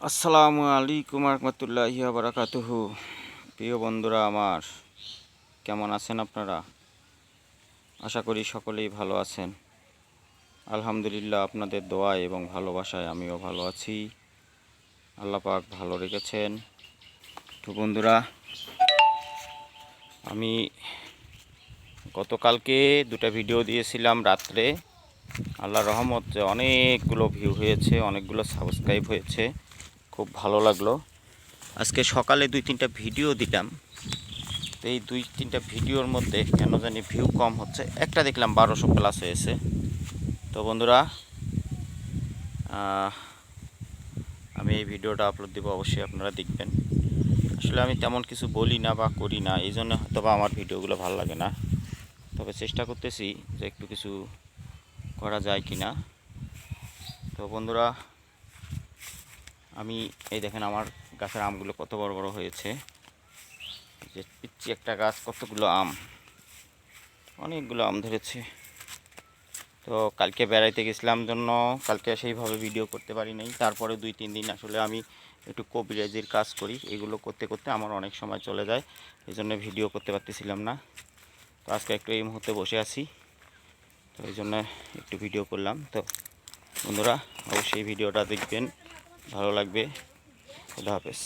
আসসালামু আলাইকুম রহমতুল্লাহি ওয়া বারাকাতুহু। প্রিয় বন্ধুরা আমার, কেমন আছেন আপনারা? আশা করি সকলেই ভালো আছেন। আলহামদুলিল্লাহ, আপনাদের দোয়া এবং ভালোবাসায় আমিও ভালো আছি। আল্লাহ পাক ভালো রেখেছেন। তো বন্ধুরা, আমি গতকালকে দুটো ভিডিও দিয়েছিলাম রাত্রে। আল্লাহর রহমতে অনেকগুলো ভিউ হয়েছে, অনেকগুলো সাবস্ক্রাইব হয়েছে, খুব ভালো লাগলো। আজকে সকালে 2-3টা ভিডিও দিলাম, তো এই 2-3টা ভিডিওর মধ্যে কেন জানি ভিউ কম হচ্ছে। একটা দেখলাম 1200 প্লাস হয়েছে। তো বন্ধুরা, আমি এই ভিডিওটা আপলোড দেবো, অবশ্যই আপনারা দেখবেন। আসলে আমি তেমন কিছু বলি না বা করি না, এই জন্য হয়তো বা আমার ভিডিওগুলো ভালো লাগে না। তবে চেষ্টা করতেছি যে একটু কিছু করা যায় কি না। তো বন্ধুরা, আমি এই দেখেন আমার গাছের আমগুলো কত বড় বড় হয়েছে। যে পিচ্ছি একটা গাছ, কতগুলো আম, অনেকগুলো আম ধরেছে। তো কালকে বেড়াইতে গেছিলাম জন্য কালকে সেইভাবে ভিডিও করতে পারি নাই। তারপরে 2-3 দিন আসলে আমি একটু কবিরাজির কাজ করি, এগুলো করতে করতে আমার অনেক সময় চলে যায়, এই জন্য ভিডিও করতে পারতেছিলাম না। তো আজকে একটু এই মুহূর্তে বসে আছি, তো এই জন্য একটু ভিডিও করলাম। তো বন্ধুরা, অবশ্যই ভিডিওটা দেখবেন, ভালো লাগবে। খুদা হাফেজ।